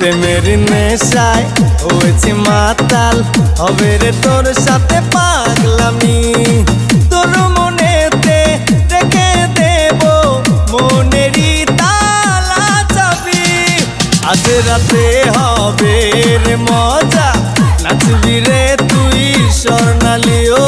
প্রেমের নেশায় হয়েছি মাতাল, হবে রে তোর সাথে পাগলামি। তোর মনেতে রেখে দেব মনেরই তালা চাবি। আজ রাতে হবে রে মজা, নাচবি রে তুই স্বর্ণালী। ও